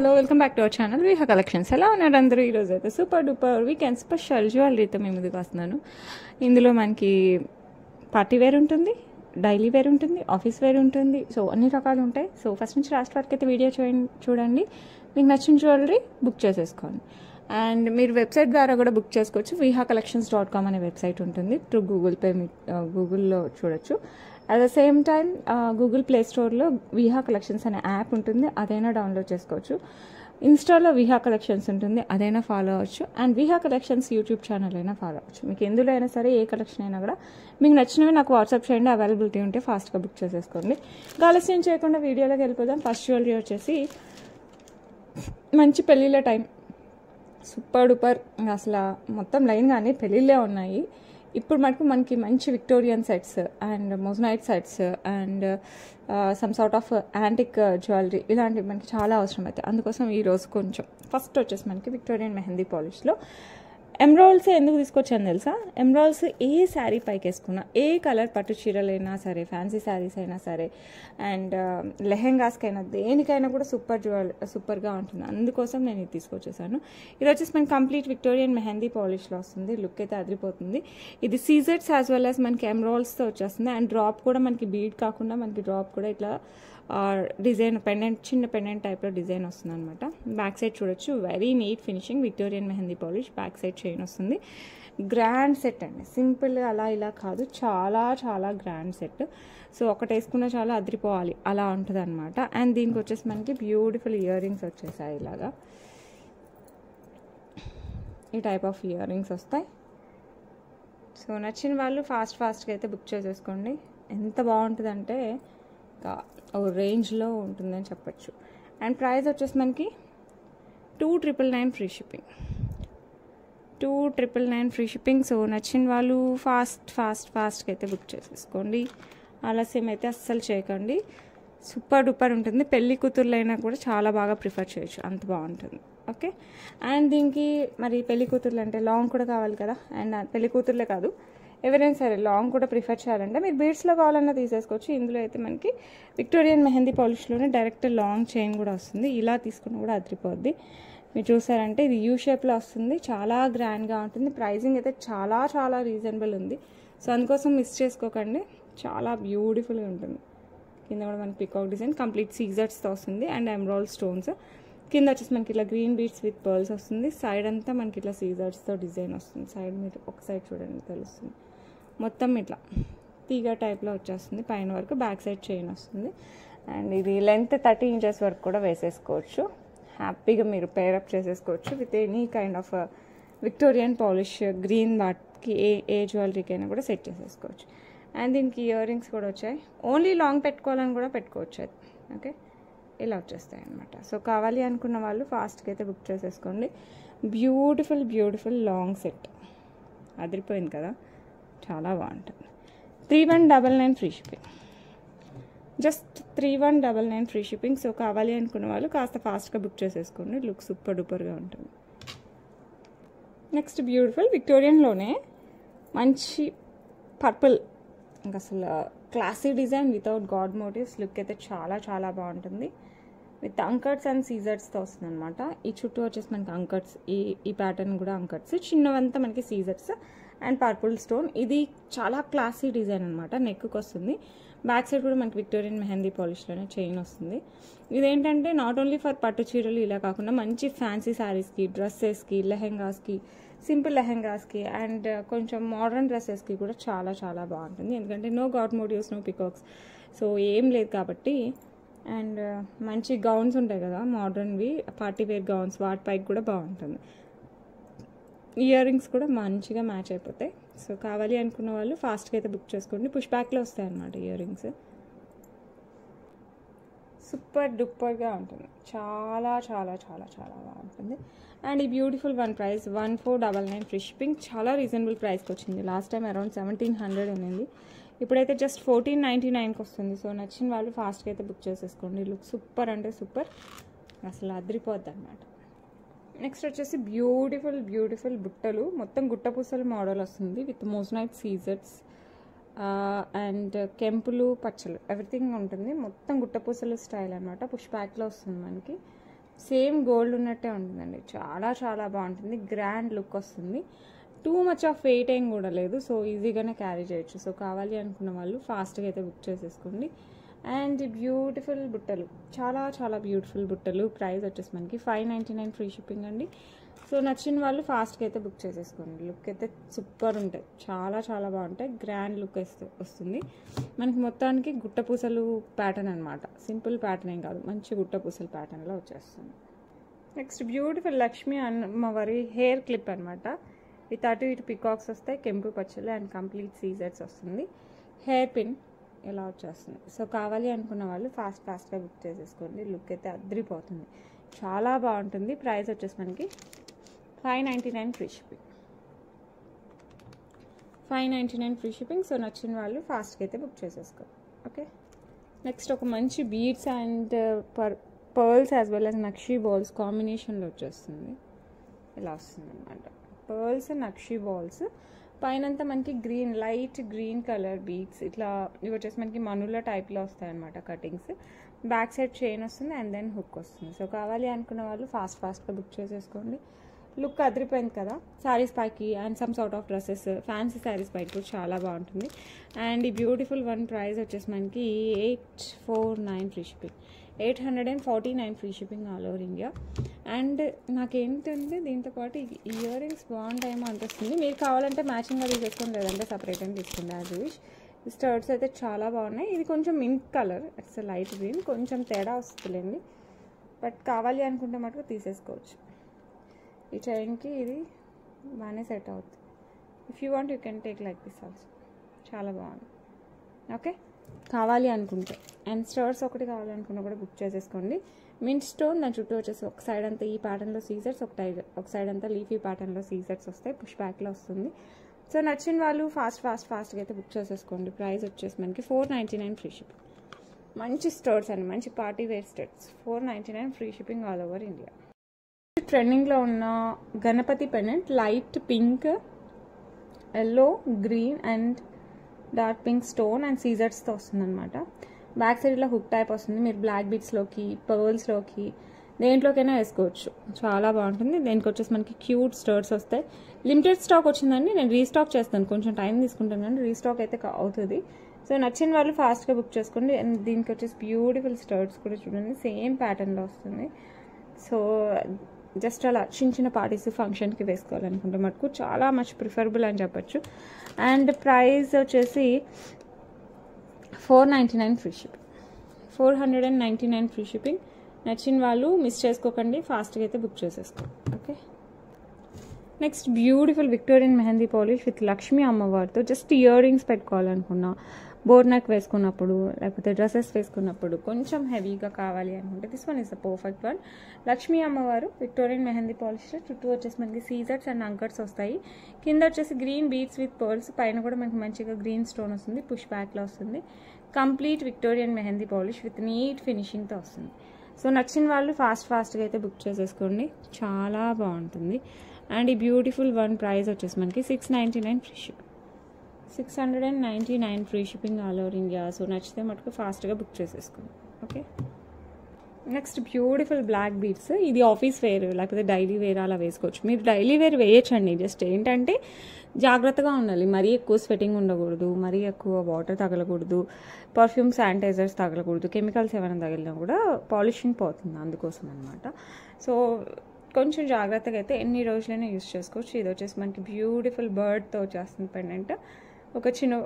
Hello welcome back to our channel Viha collections. ఎలా ఉన్నారు అందరూ? ఈరోజు అయితే సూపర్ డూపర్ వీకెండ్ స్పెషల్ జ్యువెలరీతో మేము ముందుకు వస్తున్నాను. ఇందులో మనకి పార్టీ వేర్ ఉంటుంది, డైలీ వేర్ ఉంటుంది, ఆఫీస్ వేర్ ఉంటుంది. సో అన్ని రకాలు ఉంటాయి. సో ఫస్ట్ నుంచి లాస్ట్ వరకు అయితే వీడియో చూడండి. మీకు నచ్చిన జ్యువెలరీ బుక్ చేసేసుకోండి. అండ్ మీరు వెబ్సైట్ ద్వారా కూడా బుక్ చేసుకోవచ్చు. vihacollections.com అనే వెబ్సైట్ ఉంటుంది. త్రూ గూగుల్ పే గూగుల్లో చూడొచ్చు. At the same time Google play స్టోర్లో విహా కలెక్షన్స్ అనే యాప్ ఉంటుంది, అదైనా డౌన్లోడ్ చేసుకోవచ్చు. ఇన్స్టాలో విహా కలెక్షన్స్ ఉంటుంది, అదైనా ఫాలో అవ్వచ్చు. And Viha collections YouTube channel అయినా ఫాలో అవ్వచ్చు. మీకు ఎందులో అయినా సరే ఏ కలెక్షన్ అయినా కూడా మీకు నచ్చినవి నాకు వాట్సాప్ చేయండి. అవైలబిలిటీ ఉంటే ఫాస్ట్గా బుక్ చేసేసుకోండి. ఆలస్యం చేయకుండా వీడియోలోకి వెళ్ళిపోదాం. ఫస్ట్ జ్యువెలరీ వచ్చేసి మంచి పెళ్ళిళ్ళ టైం, సూపర్ డూపర్ అసలు మొత్తం లైన్ కానీ పెళ్ళిళ్ళే ఉన్నాయి. ఇప్పుడు మనకి మంచి Victorian sets and moissanite sets and some sort of antique jewellery ఇలాంటివి మనకి చాలా అవసరం అవుతాయి. అందుకోసం ఈరోజు కొంచెం ఫస్ట్ వచ్చేసి మనకి విక్టోరియన్ మెహందీ పాలిష్లో ఎమ్రాల్స్ ఎందుకు తీసుకొచ్చాను తెలుసా? ఎమ్రాల్స్ ఏ శారీ పైకి వేసుకున్నా, ఏ కలర్ పట్టు చీరలైనా సరే, ఫ్యాన్సీ శారీస్ అయినా సరే, అండ్ లెహెంగాస్కైనా దేనికైనా కూడా సూపర్గా ఉంటుంది. అందుకోసం నేను ఇది తీసుకొచ్చేసాను. ఇది వచ్చేసి మనకి కంప్లీట్ విక్టోరియన్ మెహందీ పాలిష్లో వస్తుంది. లుక్ అయితే అదిరిపోతుంది. ఇది సీజెట్స్ యాజ్ వెల్ యాజ్ మనకి ఎమ్రాల్స్తో వచ్చేస్తుంది. అండ్ డ్రాప్ కూడా మనకి బీడ్ కాకుండా మనకి డ్రాప్ కూడా ఇట్లా డిజైన్ పెండెంట్, చిన్న పెండెంట్ టైప్లో డిజైన్ వస్తుంది అనమాట. బ్యాక్ సైడ్ చూడొచ్చు, very neat finishing Victorian mehndi polish. Back side chain వస్తుంది. గ్రాండ్ సెట్ అండి, సింపుల్గా అలా ఇలా కాదు, చాలా చాలా గ్రాండ్ సెట్. సో ఒకటి వేసుకున్న చాలా అదిరిపోవాలి అలా ఉంటుంది అనమాట. అండ్ దీనికి వచ్చేసి మనకి బ్యూటిఫుల్ ఇయర్ రింగ్స్ వచ్చేసాయి. ఇలాగా ఈ టైప్ ఆఫ్ ఇయర్ రింగ్స్ వస్తాయి. సో నచ్చిన వాళ్ళు ఫాస్ట్గా అయితే బుక్ చేసేసుకోండి. ఎంత బాగుంటుందంటే ఓ రేంజ్లో ఉంటుందని చెప్పచ్చు. అండ్ ప్రైస్ వచ్చేసి మనకి 2,999 free shipping. 2,999 free shipping. So నచ్చిన వాళ్ళు ఫాస్ట్గా అయితే బుక్ చేసేసుకోండి. ఆలస్యం అయితే అస్సలు చేయకండి. సూపర్ డూపర్ ఉంటుంది. పెళ్లి కూతుర్లైనా కూడా చాలా బాగా ప్రిఫర్ చేయొచ్చు, అంత బాగుంటుంది. ఓకే. అండ్ దీనికి మరి పెళ్లి కూతుర్లు అంటే లాంగ్ కూడా కావాలి కదా. అండ్ పెళ్లి కూతుర్లే కాదు, ఎవరైనా సరే లాంగ్ కూడా ప్రిఫర్ చేయాలంటే మీరు బీడ్స్లో కావాలన్నా తీసేసుకోవచ్చు. ఇందులో అయితే మనకి విక్టోరియన్ మెహందీ పాలిష్లోనే డైరెక్ట్ లాంగ్ చైన్ కూడా వస్తుంది. ఇలా తీసుకుని కూడా అదిరిపోద్ది. మీరు చూసారంటే ఇది యూ షేప్లో వస్తుంది, చాలా గ్రాండ్గా ఉంటుంది. ప్రైజింగ్ అయితే చాలా చాలా రీజనబుల్ ఉంది. సో అందుకోసం మిస్ చేసుకోకండి, చాలా బ్యూటిఫుల్గా ఉంటుంది. కింద కూడా మనకి పికాక్ డిజైన్ కంప్లీట్ సీజర్స్తో వస్తుంది. అండ్ ఎమరాల్డ్ స్టోన్స్ కింద వచ్చేసి మనకి ఇట్లా గ్రీన్ బీడ్స్ విత్ పర్ల్స్ వస్తుంది. సైడ్ అంతా మనకి ఇట్లా సీజర్స్తో డిజైన్ వస్తుంది. సైడ్ మీరు ఒక సైడ్ చూడండి తెలుస్తుంది. మొత్తం ఇట్లా తీగ టైప్లో వచ్చేస్తుంది పైన వరకు. బ్యాక్ సైడ్ చైన్ వస్తుంది. అండ్ ఇది లెంత్ 30 ఇంచెస్ వరకు కూడా వేసేసుకోవచ్చు. హ్యాపీగా మీరు పేరప్ చేసేసుకోవచ్చు with any kind of Victorian polish green వాటికి ఏ జ్యువెలరీకైనా కూడా సెట్ చేసేసుకోవచ్చు. అండ్ దీనికి ఇయర్ రింగ్స్ కూడా వచ్చాయి. ఓన్లీ లాంగ్ పెట్టుకోవాలని కూడా పెట్టుకోవచ్చు అది. ఓకే, ఇలా వచ్చేస్తాయి అనమాట. సో కావాలి అనుకున్న వాళ్ళు ఫాస్ట్గా అయితే బుక్ చేసేసుకోండి. బ్యూటిఫుల్ లాంగ్ సెట్ అదిరిపోయింది కదా, చాలా బాగుంటుంది. 3,199 free shipping. Just 3,199 free shipping. So కావాలి అనుకున్న వాళ్ళు కాస్త ఫాస్ట్గా బుక్ చేసేసుకోండి. లుక్ సూపర్ డూపర్గా ఉంటుంది. నెక్స్ట్ బ్యూటిఫుల్ విక్టోరియన్లోనే మంచి పర్పుల్, ఇంకా అసలు classy design without god motifs. Look అయితే చాలా చాలా బాగుంటుంది. విత్ అంకట్స్ అండ్ సీజర్స్తో వస్తుంది అనమాట. ఈ చుట్టూ వచ్చేసి మనకి అంకట్స్, ఈ ప్యాటర్న్ కూడా అంకట్స్, చిన్నవంతా మనకి సీజర్స్ అండ్ పర్పుల్ స్టోన్. ఇది చాలా క్లాసీ డిజైన్ అనమాట. నెక్కి వస్తుంది. బ్యాక్ సైడ్ కూడా మనకి విక్టోరియన్ మెహందీ పాలిష్లోనే చైన్ వస్తుంది. ఇదేంటంటే నాట్ ఓన్లీ ఫర్ పట్టు చీరలు ఇలా కాకుండా మంచి ఫ్యాన్సీ శారీస్కి, డ్రెస్సెస్కి, లెహెంగాస్కి, సింపుల్ లెహెంగాస్కి అండ్ కొంచెం మోడర్న్ డ్రెస్సెస్కి కూడా చాలా చాలా బాగుంటుంది. ఎందుకంటే no god motifs, no peacocks, so ఏం లేదు కాబట్టి. అండ్ మంచి గౌన్స్ ఉంటాయి కదా మోడర్న్వి, పార్టీ వేర్ గౌన్స్, వాటిపైకి కూడా బాగుంటుంది. ఇయర్ రింగ్స్ కూడా మంచిగా మ్యాచ్ అయిపోతాయి. సో కావాలి అనుకున్న వాళ్ళు ఫాస్ట్గా అయితే బుక్ చేసుకోండి. పుష్ బ్యాక్లో వస్తాయి అన్నమాట ఇయర్ రింగ్స్. సూపర్ డూపర్గా ఉంటుంది, చాలా చాలా చాలా చాలా బాగుంటుంది. అండ్ ఈ beautiful one price 1,499 free shipping. చాలా రీజనబుల్ ప్రైస్కి వచ్చింది. లాస్ట్ టైం అరౌండ్ 1,700 ఉన్నింది. ఇప్పుడైతే జస్ట్ 1,499కి వస్తుంది. సో నచ్చిన వాళ్ళు ఫాస్ట్గా అయితే బుక్ చేసేసుకోండి. లుక్ సూపర్ అంటే సూపర్, అసలు అదిరిపోద్ది అనమాట. నెక్స్ట్ వచ్చేసి బ్యూటిఫుల్ బుట్టలు, మొత్తం గుట్ట పూసల మోడల్ వస్తుంది విత్ మోజనైట్ సీజర్స్ అండ్ కెంపులు, పచ్చలు, ఎవ్రీథింగ్ ఉంటుంది. మొత్తం గుట్ట పూసల స్టైల్ అనమాట. పుష్ బ్యాక్లో వస్తుంది మనకి. సేమ్ గోల్డ్ ఉన్నట్టే ఉంటుందండి. చాలా చాలా బాగుంటుంది, గ్రాండ్ లుక్ వస్తుంది. టూ మచ్ ఆఫ్ వెయిట్ ఏం కూడా లేదు, సో ఈజీగానే క్యారీ చేయొచ్చు. సో కావాలి అనుకున్న వాళ్ళు ఫాస్ట్గా అయితే బుక్ చేసేసుకోండి. అండ్ బ్యూటిఫుల్ బుట్టలు, చాలా చాలా బ్యూటిఫుల్ బుట్టలు. ప్రైస్ వచ్చేసి మనకి 599 ఫ్రీ షిప్పింగ్ అండి. సో నచ్చిన వాళ్ళు ఫాస్ట్గా అయితే బుక్ చేసేసుకోండి. లుక్ అయితే సూపర్ ఉంటాయి, చాలా చాలా బాగుంటాయి, గ్రాండ్ లుక్ వస్తుంది. మనకి మొత్తానికి గుట్టపూసలు ప్యాటర్న్ అనమాట, సింపుల్ ప్యాటర్న్ ఏం కాదు, మంచి గుట్టపూసల ప్యాటర్న్లో వచ్చేస్తుంది. నెక్స్ట్ బ్యూటిఫుల్ లక్ష్మీ అమ్మవారి హెయిర్ క్లిప్ అనమాట. విత్ అటు ఇటు పికాక్స్ వస్తాయి, కెంపు పచ్చలు అండ్ కంప్లీట్ సీజర్స్ వస్తుంది. హెయిర్ పిన్ ఇలా వచ్చేస్తుంది. సో కావాలి అనుకున్న వాళ్ళు ఫాస్ట్గా బుక్ చేసేసుకోండి. లుక్ అయితే అద్దరిపోతుంది, చాలా బాగుంటుంది. ప్రైస్ వచ్చేసి మనకి 599 free shipping. 599 free shipping. So నచ్చిన వాళ్ళు ఫాస్ట్గా అయితే బుక్ చేసేసుకోండి. ఓకే, నెక్స్ట్ ఒక మంచి beads and pearls as well as nakshi balls కాంబినేషన్లో వచ్చేస్తుంది. ఇలా వస్తుంది అనమాట. పర్ల్స్ అండ్ నక్షీ బాల్స్, పైనంతా మనకి green, light green colour beads, ఇట్లా ఇవి వచ్చేసి మనకి మనుల టైప్లో వస్తాయి అనమాట కటింగ్స్. బ్యాక్ సైడ్ చైన్ వస్తుంది అండ్ దెన్ హుక్ వస్తుంది. సో కావాలి అనుకున్న వాళ్ళు ఫాస్ట్గా బుక్ చేసేసుకోండి. లుక్ అదిరిపోయింది కదా. శారీస్ పైకి and some sort of dresses, fancy saris పైకి కూడా చాలా బాగుంటుంది. అండ్ ఈ బ్యూటిఫుల్ వన్ ప్రైస్ వచ్చేసి మనకి 849 free shipping. 849 free shipping all over India. And నాకేంటంటే దీంతో పాటు ఇయర్ రింగ్స్ బాగుంటాయేమో అనిపిస్తుంది. మీరు కావాలంటే మ్యాచింగ్గా తీసేసుకోండి, లేదంటే సపరేట్ అని తీసుకోండి యాజ్ యూ విష్. ఈ స్టర్ట్స్ అయితే చాలా బాగున్నాయి. ఇది కొంచెం mink colour, it's light green, కొంచెం తేడా వస్తుందండి. బట్ కావాలి అనుకుంటే మటుకు తీసేసుకోవచ్చు. ఈ చైన్కి ఇది బాగానే సెట్ అవుతుంది. If you want you can take like this also, చాలా బాగుంది. ఓకే, కావాలి అనుకుంటే. అండ్ స్టర్ట్స్ ఒకటి కావాలనుకున్నా కూడా బుక్ చేసేసుకోండి. మింట్ స్టోన్, దాని చుట్టూ వచ్చేసి ఒక సైడ్ అంతా ఈ ప్యాటర్న్లో సీజర్స్, ఒక సైడ్ అంతా లీఫీ ప్యాటర్న్లో సీజర్స్ వస్తాయి, పుష్ బ్యాక్లో వస్తుంది. సో నచ్చిన వాళ్ళు ఫాస్ట్గా అయితే బుక్ చేసేసుకోండి. ప్రైస్ వచ్చేసి మనకి 499 ఫ్రీ షిప్పింగ్. మంచి స్టర్ట్స్ అండి, మంచి party wear starts. 499 free shipping all over India. ట్రెండింగ్లో ఉన్న Ganapati pendant, light pink, yellow, green and dark pink stone and సీజర్స్తో వస్తుందన్నమాట. బ్యాక్ సైడ్ ఇలా హుక్ టైప్ వస్తుంది. మీరు బ్లాక్ బీట్స్లోకి, పర్ల్స్లోకి, దేంట్లోకైనా వేసుకోవచ్చు, చాలా బాగుంటుంది. దీనికి వచ్చేసి మనకి క్యూట్ స్టర్ట్స్ వస్తాయి. లిమిటెడ్ స్టాక్ వచ్చిందండి, నేను రీస్టాక్ చేస్తాను, కొంచెం టైం తీసుకుంటాను కానీ రీస్టాక్ అయితే అవుతుంది. సో నచ్చిన వాళ్ళు ఫాస్ట్గా బుక్ చేసుకోండి. అండ్ దీనికి వచ్చేసి బ్యూటిఫుల్ స్టర్ట్స్ కూడా చూడండి, సేమ్ ప్యాటర్న్లో వస్తుంది. సో జస్ట్ అలా చిన్న పార్టీస్ ఫంక్షన్కి వేసుకోవాలనుకుంటే మటుకు చాలా మచ్ ప్రిఫరబుల్ అని చెప్పచ్చు. అండ్ ప్రైస్ వచ్చేసి 499 ఫ్రీ షిప్పింగ్. 499 free shipping. నచ్చిన వాళ్ళు మిస్ చేసుకోకండి, ఫాస్ట్గా అయితే బుక్ చేసేసుకోండి. Okay, next beautiful Victorian mehndi polish with Lakshmi అమ్మవారితో. జస్ట్ ఇయర్ రింగ్స్ పెట్టుకోవాలనుకున్నా, బోర్ నెక్ వేసుకున్నప్పుడు, లేకపోతే డ్రెస్సెస్ వేసుకున్నప్పుడు కొంచెం హెవీగా కావాలి అనుకుంటే this one is the perfect one. Lakshmi అమ్మవారు విక్టోరియన్ మెహందీ పాలిష్, చుట్టూ వచ్చేసి మనకి సీజర్స్ అండ్ అంకర్స్ వస్తాయి. కింద వచ్చేసి గ్రీన్ బీడ్స్ విత్ పర్ల్స్, పైన కూడా మనకి మంచిగా గ్రీన్ స్టోన్ వస్తుంది, పుష్ బ్యాక్లో వస్తుంది. Complete Victorian mehndi polish with neat ఫినిషింగ్తో వస్తుంది. సో నచ్చిన వాళ్ళు ఫాస్ట్గా అయితే బుక్ చేసేసుకోండి, చాలా బాగుంటుంది. అండ్ ఈ బ్యూటిఫుల్ వన్ ప్రైస్ వచ్చేసి మనకి 699 free shipping. 699 free shipping all over India. So నచ్చితే మటుకు ఫాస్ట్గా బుక్ చేసేసుకోండి. Okay, next beautiful black beads. ఇది ఆఫీస్ వేర్ లేకపోతే డైలీ వేర్ అలా వేసుకోవచ్చు. మీరు డైలీ వేర్ వేయచ్చండి, జస్ట్ ఏంటంటే జాగ్రత్తగా ఉండాలి. మరీ ఎక్కువ స్వెటింగ్ ఉండకూడదు, మరీ ఎక్కువ వాటర్ తగలకూడదు, పర్ఫ్యూమ్ శానిటైజర్స్ తగలకూడదు, కెమికల్స్ ఏమైనా తగిలినా కూడా పాలిషింగ్ పోతుంది, అందుకోసం అనమాట. సో కొంచెం జాగ్రత్తగా అయితే ఎన్ని రోజులైనా యూస్ చేసుకోవచ్చు. ఇది వచ్చేసి మనకి బ్యూటిఫుల్ బర్డ్తో వచ్చేస్తుంది పెండెంట్.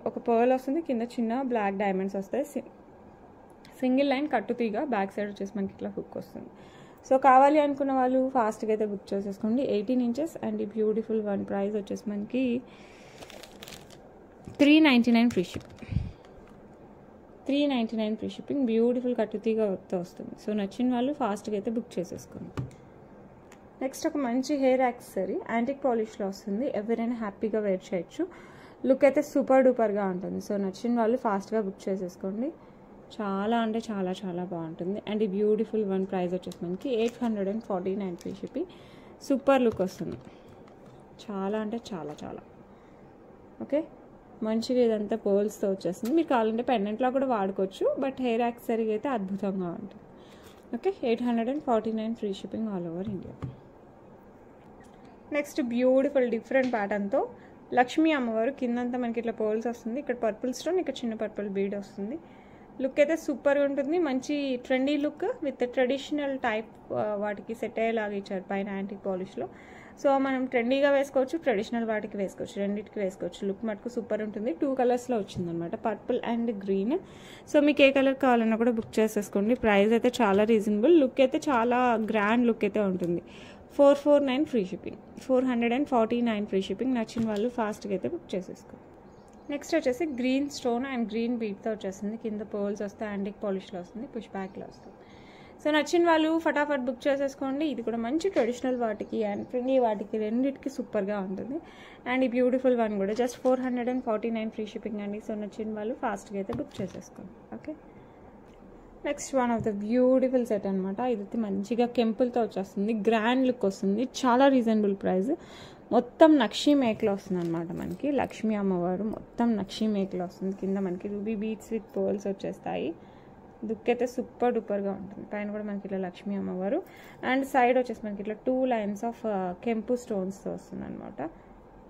ఒక పర్ల్ వస్తుంది, కింద చిన్న బ్లాక్ డైమండ్స్ వస్తాయి, సింగిల్ లైన్ కట్టుతీగ, బ్యాక్ సైడ్ వచ్చేసి మనకి ఇట్లా హుక్ వస్తుంది. సో కావాలి అనుకున్న వాళ్ళు ఫాస్ట్గా అయితే బుక్ చేసేసుకోండి. 18 ఇంచెస్. అండ్ ఈ బ్యూటిఫుల్ వన్ ప్రైస్ వచ్చేసి మనకి 399 free shipping. 399 free shipping. Beautiful కట్టుతీగ వర్క్తో వస్తుంది. సో నచ్చిన వాళ్ళు ఫాస్ట్గా అయితే బుక్ చేసేసుకోండి. నెక్స్ట్ ఒక మంచి హెయిర్ యాక్సెసరీ, యాంటిక్ పాలిష్లో వస్తుంది. ఎవరైనా హ్యాపీగా వేర్ చేయొచ్చు. లుక్ అయితే సూపర్ డూపర్గా ఉంటుంది. సో నచ్చిన వాళ్ళు ఫాస్ట్గా బుక్ చేసేసుకోండి, చాలా అంటే చాలా చాలా బాగుంటుంది. అండ్ ఈ బ్యూటిఫుల్ వన్ ప్రైస్ వచ్చేసి మనకి 849 ఫ్రీ షిప్పింగ్. సూపర్ లుక్ వస్తుంది, చాలా అంటే చాలా చాలా. ఓకే, మంచిగా ఇదంతా పర్ల్స్తో వచ్చేస్తుంది. మీరు కావాలంటే పెండెంట్లో కూడా వాడుకోవచ్చు, బట్ హెయిర్ యాక్సెసరీగా అయితే అద్భుతంగా ఉంటుంది. Okay, 849 free shipping all over India. Next beautiful different ప్యాటర్న్తో లక్ష్మీ అమ్మవారు కిందంతా మనకి ఇట్లా పోల్స్ వస్తుంది, ఇక్కడ పర్పుల్ స్టోన్, ఇక్కడ చిన్న పర్పుల్ బీడ్ వస్తుంది. లుక్ అయితే సూపర్గా ఉంటుంది, మంచి trendy look with traditional type వాటికి సెట్ అయ్యేలాగా ఇచ్చారు పైన యాంటిక్ పాలిష్లో. సో మనం ట్రెండీగా వేసుకోవచ్చు, ట్రెడిషనల్ వాటికి వేసుకోవచ్చు, రెండింటికి వేసుకోవచ్చు. లుక్ మటుకు సూపర్ ఉంటుంది. 2 కలర్స్లో వచ్చిందనమాట, పర్పుల్ అండ్ గ్రీన్. సో మీకు ఏ కలర్ కావాలన్నా కూడా బుక్ చేసేసుకోండి. ప్రైస్ అయితే చాలా రీజనబుల్, లుక్ అయితే చాలా గ్రాండ్ లుక్ అయితే ఉంటుంది. 449 ఫ్రీ షిప్పింగ్, 449 ఫ్రీ షిప్పింగ్. నచ్చిన వాళ్ళు ఫాస్ట్గా అయితే బుక్ చేసేసుకోండి. నెక్స్ట్ వచ్చేసి గ్రీన్ స్టోన్ అండ్ గ్రీన్ బీట్తో వచ్చేస్తుంది, కింద పర్ల్స్ వస్తాయి, యాంటిక్ పాలిష్లో వస్తుంది, పుష్ బ్యాక్లో వస్తుంది. సో నచ్చిన వాళ్ళు ఫటాఫట్ బుక్ చేసేసుకోండి. ఇది కూడా మంచి ట్రెడిషనల్ వాటికి అండ్ ట్రెండీ వాటికి రెండింటికి సూపర్గా ఉంటుంది. అండ్ ఈ బ్యూటిఫుల్ వన్ కూడా జస్ట్ 449 ఫ్రీ షిప్పింగ్ అండి. సో నచ్చిన వాళ్ళు ఫాస్ట్గా అయితే బుక్ చేసేసుకోండి. Okay, next one of the beautiful set అనమాట. ఇది మంచిగా కెంపుల్తో వచ్చేస్తుంది, గ్రాండ్ లుక్ వస్తుంది, చాలా రీజనబుల్ ప్రైస్. మొత్తం నక్షీ మేక్లో వస్తుంది అనమాట మనకి. లక్ష్మీ అమ్మవారు మొత్తం నక్షీ మేక్లో వస్తుంది. కింద మనకి రూబీ బీట్స్ విత్ పర్ల్స్ వచ్చేస్తాయి. లుక్ అయితే సూపర్ డూపర్గా ఉంటుంది. పైన కూడా మనకి ఇట్లా లక్ష్మీ అమ్మవారు అండ్ సైడ్ వచ్చేసి మనకి ఇట్లా 2 లైన్స్ ఆఫ్ కెంపు స్టోన్స్తో వస్తుంది అనమాట.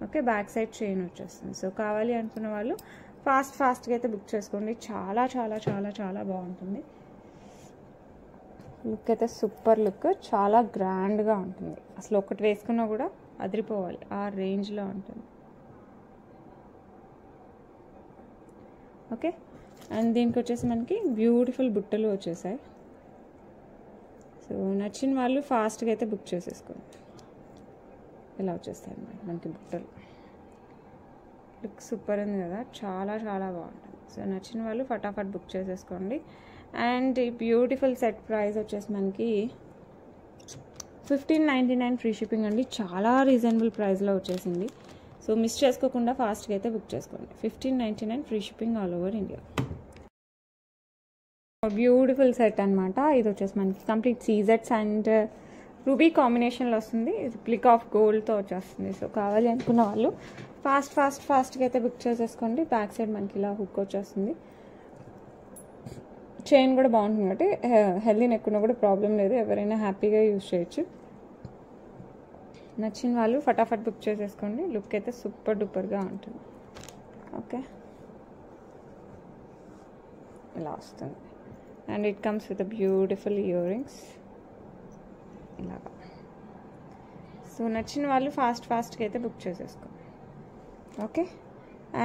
ఓకే, బ్యాక్ సైడ్ చైన్ వచ్చేస్తుంది. సో కావాలి అనుకున్న వాళ్ళు ఫాస్ట్గా అయితే బుక్ చేసుకోండి. చాలా చాలా చాలా చాలా బాగుంటుంది. లుక్ అయితే సూపర్ లుక్, చాలా గ్రాండ్గా ఉంటుంది. అసలు ఒకటి వేసుకున్నా కూడా అదిరిపోవాలి, ఆ రేంజ్లో ఉంటుంది. ఓకే, అండ్ దీనికి వచ్చేసి మనకి బ్యూటిఫుల్ బుట్టలు వచ్చేసాయి. సో నచ్చిన వాళ్ళు ఫాస్ట్గా అయితే బుక్ చేసేసుకోండి. ఇలా వచ్చేస్తాయి అన్నమాట మనకి బుట్టలు. లుక్ సూపర్ ఉంది కదా, చాలా చాలా బాగుంటుంది. సో నచ్చిన వాళ్ళు ఫటాఫట్ బుక్ చేసేసుకోండి. అండ్ ఈ బ్యూటిఫుల్ సెట్ ప్రైస్ వచ్చేసి మనకి 1599 ఫ్రీ షిప్పింగ్ అండి. చాలా రీజనబుల్ ప్రైస్లో వచ్చేసింది. సో మిస్ చేసుకోకుండా ఫాస్ట్గా అయితే బుక్ చేసుకోండి. 1599 free shipping all over India. Beautiful set అనమాట. ఇది వచ్చేసి మనకి కంప్లీట్ సీజెట్స్ అండ్ రూబీ కాంబినేషన్లో వస్తుంది. ఇది ప్లిక్ ఆఫ్ గోల్డ్తో వచ్చేస్తుంది. సో కావాలి అనుకున్న వాళ్ళు ఫాస్ట్గా అయితే బుక్ చేసేసుకోండి. బ్యాక్ సైడ్ మనకి ఇలా హుక్ వచ్చేస్తుంది. చైన్ కూడా బాగుంటుంది కాబట్టి హెల్దీ నెక్కున్నా కూడా ప్రాబ్లం లేదు, ఎవరైనా హ్యాపీగా యూజ్ చేయొచ్చు. నచ్చిన వాళ్ళు ఫటాఫట్ బుక్ చేసేసుకోండి. లుక్ అయితే సూపర్ డూపర్గా ఉంటుంది. ఓకే, ఇలా వస్తుంది. And it comes with beautiful ear rings ఇలాగా. సో నచ్చిన వాళ్ళు ఫాస్ట్గా అయితే బుక్ చేసేసుకోండి. ఓకే,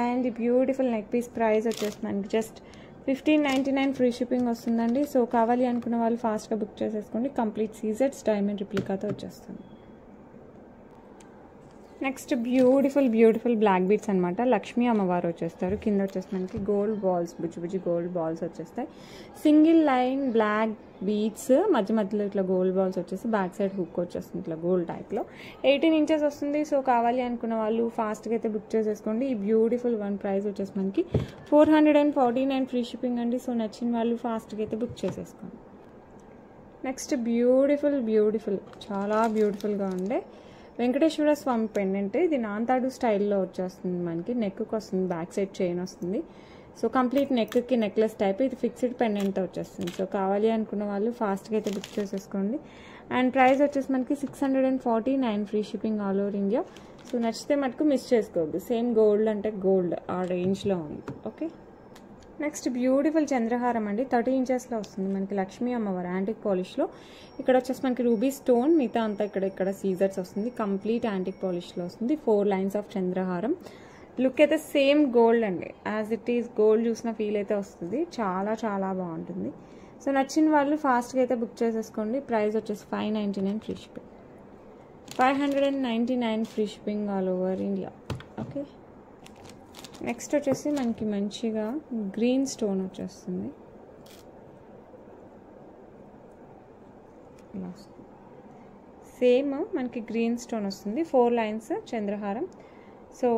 అండ్ ఈ బ్యూటిఫుల్ నెక్ పీస్ ప్రైస్ వచ్చేసి మనకి జస్ట్ 1599 ఫ్రీ షిప్పింగ్ వస్తుందండి. సో కావాలి అనుకున్న వాళ్ళు ఫాస్ట్గా బుక్ చేసేసుకోండి. కంప్లీట్ సీజెట్స్ డైమండ్ రిప్లికాతో వచ్చేస్తుంది. నెక్స్ట్ బ్యూటిఫుల్ బ్లాక్ బీడ్స్ అనమాట. లక్ష్మీ అమ్మవారు వచ్చేస్తారు. కింద వచ్చేసి మనకి గోల్డ్ బాల్స్, బుజ్జి గోల్డ్ బాల్స్ వచ్చేస్తాయి. సింగిల్ లైన్ బ్లాక్ బీడ్స్, మధ్యలో ఇట్లా గోల్డ్ బాల్స్ వచ్చేసి బ్యాక్ సైడ్ హుక్ వచ్చేస్తుంది ఇట్లా గోల్డ్ టైప్లో. 18 ఇంచెస్ వస్తుంది. సో కావాలి అనుకున్న వాళ్ళు ఫాస్ట్గా అయితే బుక్ చేసేసుకోండి. ఈ బ్యూటిఫుల్ వన్ ప్రైస్ వచ్చేసి మనకి 449 ఫ్రీ షిప్పింగ్ అండి. సో నచ్చిన వాళ్ళు ఫాస్ట్గా అయితే బుక్ చేసేసుకోండి. నెక్స్ట్ బ్యూటిఫుల్ చాలా బ్యూటిఫుల్గా ఉండే వెంకటేశ్వర స్వామి పెండెంట్. ఇది నాంతాడు స్టైల్లో వచ్చేస్తుంది మనకి. నెక్కి వస్తుంది, బ్యాక్ సైడ్ చైన్ వస్తుంది. సో కంప్లీట్ నెక్కి నెక్లెస్ టైప్. ఇది ఫిక్స్డ్ పెండెంట్ వచ్చేస్తుంది. సో కావాలి అనుకున్న వాళ్ళు ఫాస్ట్గా అయితే బుక్ చేసేసుకోండి. అండ్ ప్రైస్ వచ్చేసి మనకి 649 free shipping all over India. So నచ్చితే మటుకు మిస్ చేసుకోవద్దు. సేమ్ గోల్డ్ అంటే గోల్డ్ ఆ రేంజ్లో ఉంది. ఓకే, నెక్స్ట్ బ్యూటిఫుల్ చంద్రహారం అండి. 30 ఇంచెస్లో వస్తుంది మనకి. లక్ష్మీ అమ్మవారు యాంటిక్ పాలిష్లో. ఇక్కడ వచ్చేసి మనకి రూబీ స్టోన్, మిగతా అంతా ఇక్కడ సీజర్స్ వస్తుంది. కంప్లీట్ యాంటిక్ పాలిష్లో వస్తుంది. 4 లైన్స్ ఆఫ్ చంద్రహారం. లుక్ అయితే సేమ్ గోల్డ్ అండి, యాజ్ ఇట్ ఈస్ గోల్డ్ చూసిన ఫీల్ అయితే వస్తుంది. చాలా చాలా బాగుంటుంది. సో నచ్చిన వాళ్ళు ఫాస్ట్గా అయితే బుక్ చేసేసుకోండి. ప్రైస్ వచ్చేసి 599 free shipping, 599 free shipping all over India. Okay, next వచ్చేసి మనకి మంచిగా గ్రీన్ స్టోన్ వచ్చేస్తుంది. సేమ్ మనకి గ్రీన్ స్టోన్ వస్తుంది. 4 లైన్స్ చంద్రహారం. సో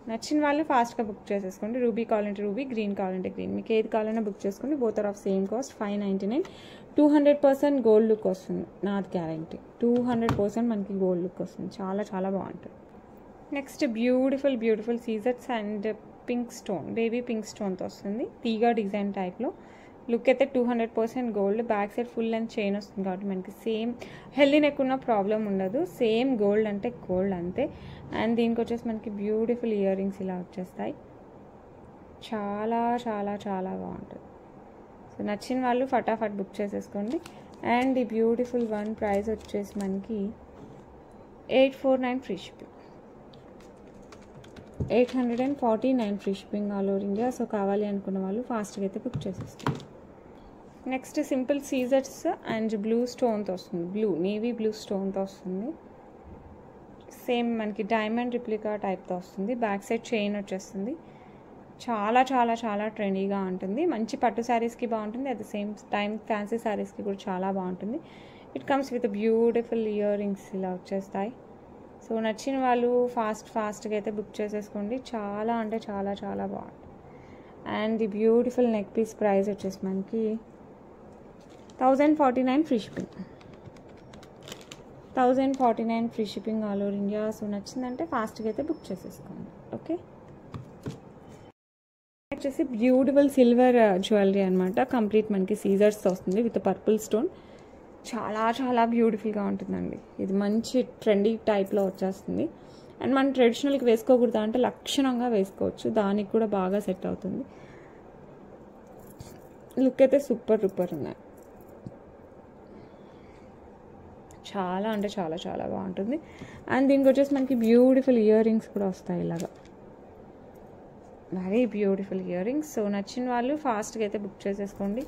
నచ్చిన వాళ్ళు ఫాస్ట్గా బుక్ చేసేసుకోండి. రూబీ కావాలంటే రూబీ, గ్రీన్ కావాలంటే గ్రీన్, మీకు ఏది కావాలన్నా బుక్ చేసుకోండి. Both are of same cost 599. 200% gold look వస్తుంది, నాది గ్యారంటీ. 200% మనకి గోల్డ్ లుక్ వస్తుంది. చాలా చాలా బాగుంటుంది. నెక్స్ట్ బ్యూటిఫుల్ సీజర్స్ and pink stone, baby pink స్టోన్తో వస్తుంది. తీగా డిజైన్ టైప్లో లుక్ అయితే 200% gold, back side full length chain వస్తుంది కాబట్టి మనకి సేమ్ హెల్దీ నెక్ ఉన్న ప్రాబ్లం ఉండదు. సేమ్ గోల్డ్ అంటే గోల్డ్ అంతే. అండ్ దీనికి వచ్చేసి మనకి బ్యూటిఫుల్ ఇయర్ రింగ్స్ ఇలా వచ్చేస్తాయి. చాలా చాలా చాలా బాగుంటుంది. సో నచ్చిన వాళ్ళు ఫటాఫట్ బుక్ చేసేసుకోండి. అండ్ ఈ బ్యూటిఫుల్ వన్ ప్రైస్ వచ్చేసి మనకి 849 free shipping, 849 free shipping all over India. So కావాలి అనుకున్న వాళ్ళు ఫాస్ట్గా అయితే బుక్ చేసేస్తారు. నెక్స్ట్ సింపుల్ సీజర్స్ అండ్ బ్లూ స్టోన్తో వస్తుంది, నేవీ బ్లూ స్టోన్తో వస్తుంది. సేమ్ మనకి డైమండ్ రిప్లికా టైప్తో వస్తుంది. బ్యాక్ సైడ్ చైన్ వచ్చేస్తుంది. చాలా చాలా చాలా ట్రెండీగా ఉంటుంది. మంచి పట్టు శారీస్కి బాగుంటుంది, at the same time fancy శారీస్కి కూడా చాలా బాగుంటుంది. It comes with beautiful ear rings ఇలా వచ్చేస్తాయి. సో నచ్చిన వాళ్ళు ఫాస్ట్గా అయితే బుక్ చేసేసుకోండి. చాలా అంటే చాలా చాలా బాగుంటుంది. And the beautiful neck piece price వచ్చేసి మనకి 1049 free shipping, 1049 free shipping all over India. So నచ్చిందంటే ఫాస్ట్గా అయితే బుక్ చేసేసుకోండి. ఓకే, వచ్చేసి బ్యూటిఫుల్ సిల్వర్ జ్యువెలరీ అనమాట. కంప్లీట్ మనకి సీజర్స్తో వస్తుంది విత్ పర్పుల్ స్టోన్. చాలా చాలా బ్యూటిఫుల్గా ఉంటుందండి. ఇది మంచి ట్రెండీ టైప్లో వచ్చేస్తుంది. అండ్ మనం ట్రెడిషనల్కి వేసుకోకూడదు అంటే లక్షణంగా వేసుకోవచ్చు, దానికి కూడా బాగా సెట్ అవుతుంది. లుక్ అయితే సూపర్ డూపర్ ఉన్నాయి. చాలా అంటే చాలా చాలా బాగుంటుంది. అండ్ దీనికి వచ్చేసి మనకి బ్యూటిఫుల్ ఇయర్ రింగ్స్ కూడా వస్తాయి ఇలాగా, very beautiful ear rings. So నచ్చిన వాళ్ళు ఫాస్ట్గా అయితే బుక్ చేసేసుకోండి.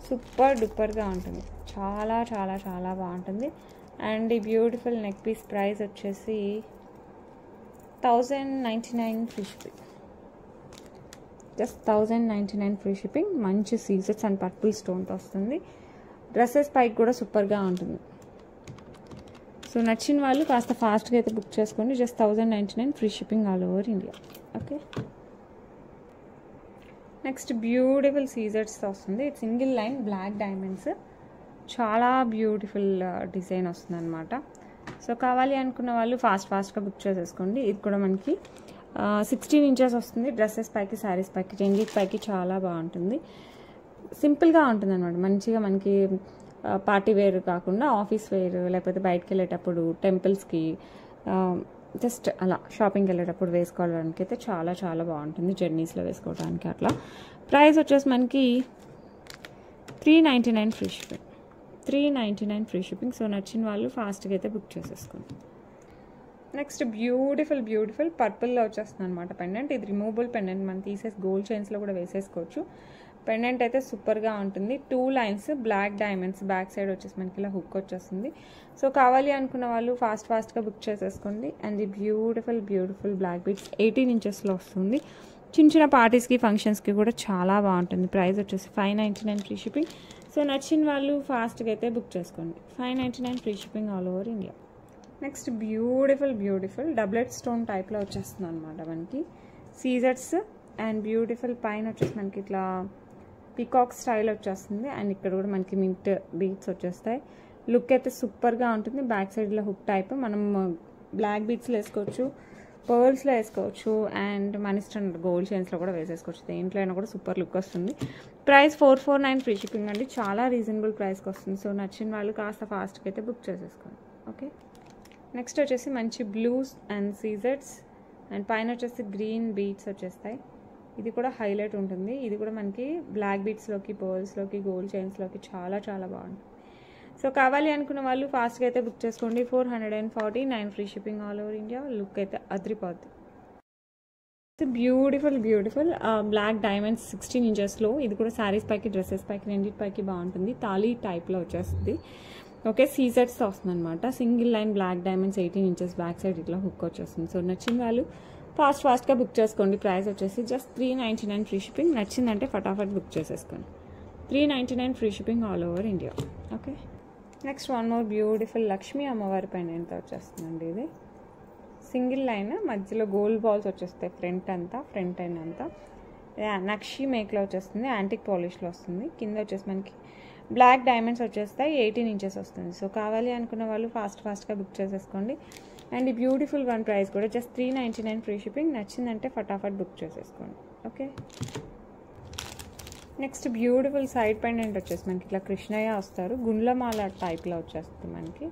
సూపర్ డూపర్గా ఉంటుంది, చాలా చాలా చాలా బాగుంటుంది. అండ్ ఈ బ్యూటిఫుల్ నెక్ పీస్ ప్రైస్ వచ్చేసి 1099 free shipping, just 1099 free shipping. మంచి సీజర్స్ అండ్ పర్పుల్ స్టోన్తో వస్తుంది. డ్రెస్సెస్ పైకి కూడా సూపర్గా ఉంటుంది. సో నచ్చిన వాళ్ళు కాస్త ఫాస్ట్గా అయితే బుక్ చేసుకోండి. Just 1099 free shipping all over India. Okay, next beautiful సీజర్స్ వస్తుంది. సింగిల్ లైన్ బ్లాక్ డైమండ్స్, చాలా బ్యూటిఫుల్ డిజైన్ వస్తుంది అనమాట. సో కావాలి అనుకున్న వాళ్ళు ఫాస్ట్గా బుక్ చేసేసుకోండి. ఇది కూడా మనకి 16 ఇంచెస్ వస్తుంది. డ్రెస్సెస్ పైకి, శారీస్ పైకి, రెండింటి పైకి చాలా బాగుంటుంది. సింపుల్గా ఉంటుంది అనమాట. మంచిగా మనకి పార్టీ వేర్ కాకుండా ఆఫీస్ వేర్, లేకపోతే బయటకు వెళ్ళేటప్పుడు టెంపుల్స్కి జస్ట్ అలా షాపింగ్కి వెళ్ళేటప్పుడు వేసుకోవడానికి అయితే చాలా చాలా బాగుంటుంది. జర్నీస్లో వేసుకోవడానికి అట్లా. ప్రైస్ వచ్చేసి మనకి 399 free shipping, 399 free shipping. So నచ్చిన వాళ్ళు ఫాస్ట్గా అయితే బుక్ చేసేసుకోండి. నెక్స్ట్ బ్యూటిఫుల్ పర్పుల్లో వచ్చేస్తుంది అనమాట పెండెంట్. ఇది రిమూవబుల్ పెండెంట్, మనం తీసేసి గోల్డ్ చైన్స్లో కూడా వేసేసుకోవచ్చు. పెండెంట్ అయితే సూపర్గా ఉంటుంది. 2 lines black diamonds, back side వచ్చేసి మనకి ఇలా హుక్ వచ్చేస్తుంది. సో కావాలి అనుకున్న వాళ్ళు ఫాస్ట్గా బుక్ చేసేసుకోండి. అండ్ ఈ బ్యూటిఫుల్ బ్లాక్ బీడ్స్ 18 ఇంచెస్లో వస్తుంది. చిన్న పార్టీస్కి, ఫంక్షన్స్కి కూడా చాలా బాగుంటుంది. ప్రైస్ వచ్చేసి 599 ఫ్రీ షిప్పింగ్. సో నచ్చిన వాళ్ళు ఫాస్ట్గా అయితే బుక్ చేసుకోండి. 599 free shipping all over India. Next beautiful doublet stone టైప్లో వచ్చేస్తుంది అనమాట మనకి. సీజర్స్ అండ్ బ్యూటిఫుల్ పైన వచ్చేసి మనకి ఇట్లా పీకాక్ స్టైల్ వచ్చేస్తుంది. అండ్ ఇక్కడ కూడా మనకి మింట్ బీడ్స్ వచ్చేస్తాయి. లుక్ అయితే సూపర్గా ఉంటుంది. బ్యాక్ సైడ్లో హుక్ టైప్, మనం బ్లాక్ బీడ్స్లో వేసుకోవచ్చు, పర్ల్స్లో వేసుకోవచ్చు, అండ్ మన ఇష్టం గోల్డ్ చైన్స్లో కూడా వేసేసుకోవచ్చు. దేంట్లో అయినా కూడా సూపర్ లుక్ వస్తుంది. ప్రైస్ 449 ఫ్రీ షిప్పింగ్ అండి. చాలా రీజనబుల్ ప్రైస్కి వస్తుంది. సో నచ్చిన వాళ్ళు కాస్త ఫాస్ట్గా అయితే బుక్ చేసేసుకోండి. ఓకే, నెక్స్ట్ వచ్చేసి మంచి బ్లూస్ అండ్ సీజర్స్ అండ్ పైన వచ్చేసి గ్రీన్ బీడ్స్ వచ్చేస్తాయి. ఇది కూడా హైలైట్ ఉంటుంది. ఇది కూడా మనకి బ్లాక్ బీడ్స్లోకి, పర్ల్స్లోకి, గోల్డ్ చైన్స్లోకి చాలా చాలా బాగుంటుంది. సో కావాలి అనుకున్న వాళ్ళు ఫాస్ట్గా అయితే బుక్ చేసుకోండి. 449 free shipping all over India. Look అయితే అదిరిపోద్ది. బ్యూటిఫుల్ బ్లాక్ డైమండ్స్ 16 ఇంచెస్లో. ఇది కూడా శారీస్ పైకి, డ్రెస్సెస్ పైకి, రెండింటి పైకి బాగుంటుంది. తాళీ టైప్లో వచ్చేస్తుంది. ఓకే, సీజర్స్తో వస్తుంది అనమాట. Single line black diamonds 18 inches, back side ఇట్లా హుక్ వచ్చేస్తుంది. సో నచ్చిన వాళ్ళు ఫాస్ట్గా బుక్ చేసుకోండి. ప్రైస్ వచ్చేసి జస్ట్ 399 ఫ్రీ షిప్పింగ్. నచ్చిందంటే ఫటాఫట్ బుక్ చేసేసుకోండి. 399 free shipping all over India. Okay, next one more beautiful Lakshmi అమ్మవారి పెండెంట్తో వచ్చేస్తుందండి. ఇది సింగిల్ లైన్, మధ్యలో గోల్డ్ బాల్స్ వచ్చేస్తాయి ఫ్రంట్ ఎండ్ అంతా. నక్షి మేక్లో వచ్చేస్తుంది, యాంటిక్ పాలిష్లో వస్తుంది. కింద వచ్చేసి మనకి బ్లాక్ డైమండ్స్ వచ్చేస్తాయి. 18 ఇంచెస్ వస్తుంది. సో కావాలి అనుకున్న వాళ్ళు ఫాస్ట్గా బుక్ చేసేసుకోండి. అండ్ ఈ బ్యూటిఫుల్ వన్ ప్రైస్ కూడా జస్ట్ 399 ఫ్రీ షిప్పింగ్. నచ్చిందంటే ఫటాఫట్ బుక్ చేసేసుకోండి. Okay, next beautiful side pendant వచ్చేసి మనకి ఇట్లా కృష్ణయ్య వస్తారు, గుండ్లమాల టైప్లో వచ్చేస్తుంది మనకి.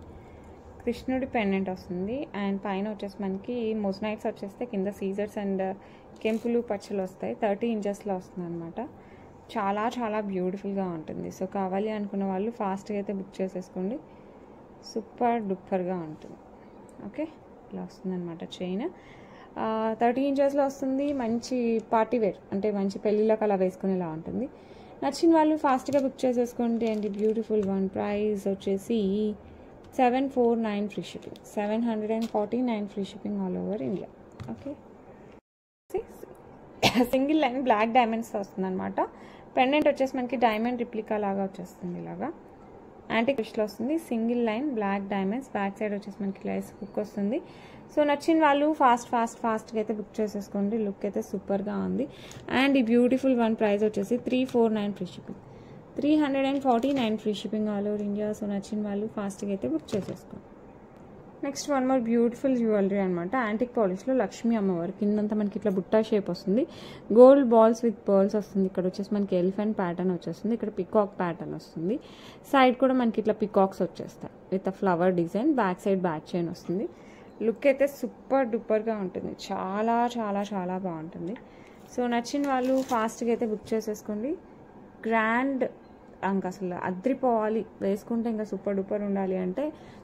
కృష్ణుడి పెండెంట్ వస్తుంది అండ్ పైన వచ్చేసి మనకి మొజనైట్స్ వచ్చేస్తే కింద సీజర్స్ అండ్ కెంపులు పచ్చలు వస్తాయి. 30 ఇంచెస్లో వస్తుంది అనమాట. చాలా చాలా బ్యూటిఫుల్గా ఉంటుంది. సో కావాలి అనుకున్న వాళ్ళు ఫాస్ట్గా అయితే బుక్ చేసేసుకోండి. సూపర్ డూపర్గా ఉంటుంది. ఓకే, ఇలా వస్తుంది అనమాట చైన్. 30 ఇంచెస్లో వస్తుంది. మంచి పార్టీ వేర్ అంటే మంచి పెళ్ళిళ్ళకి అలా వేసుకునేలా ఉంటుంది. నచ్చిన వాళ్ళు ఫాస్ట్గా బుక్ చేసేసుకోండి. అండ్ బ్యూటిఫుల్ వన్ ప్రైస్ వచ్చేసి 749 free shipping, 749 free shipping all over India. Okay, single line black diamonds వస్తుంది అనమాట. పెండెంట్ వచ్చేసి మనకి డైమండ్ రిప్లికా లాగా వచ్చేస్తుంది, ఇలాగా యాంటిక్ ఫిష్లో వస్తుంది. Single line black diamonds, back side వచ్చేసి మనకి లైస్ హుక్ వస్తుంది. సో నచ్చిన వాళ్ళు ఫాస్ట్గా అయితే బుక్ చేసేసుకోండి. లుక్ అయితే సూపర్గా ఉంది. అండ్ ఈ బ్యూటిఫుల్ వన్ ప్రైస్ వచ్చేసి 349 free shipping, 349 free shipping all over India. So నచ్చిన వాళ్ళు ఫాస్ట్గా అయితే బుక్ చేసేసుకోండి. Next one more beautiful jewellery అనమాట. యాంటిక్ పాలిష్లో లక్ష్మీ అమ్మవారు, కిందంతా మనకి ఇట్లా బుట్టా షేప్ వస్తుంది. గోల్డ్ బాల్స్ విత్ పర్ల్స్ వస్తుంది. ఇక్కడ వచ్చేసి మనకి ఎలిఫెంట్ ప్యాటర్న్ వచ్చేస్తుంది, ఇక్కడ పికాక్ ప్యాటర్న్ వస్తుంది. సైడ్ కూడా మనకి ఇట్లా పికాక్స్ వచ్చేస్తాయి with flower design. Back side back chain వస్తుంది. లుక్ అయితే సూపర్ డూపర్గా ఉంటుంది. చాలా చాలా చాలా బాగుంటుంది. సో నచ్చిన వాళ్ళు ఫాస్ట్గా అయితే బుక్ చేసేసుకోండి. గ్రాండ్ ఇంకా అసలు అద్రిపోవాలి, వేసుకుంటే ఇంకా సూపర్ డూపర్ ఉండాలి అంటే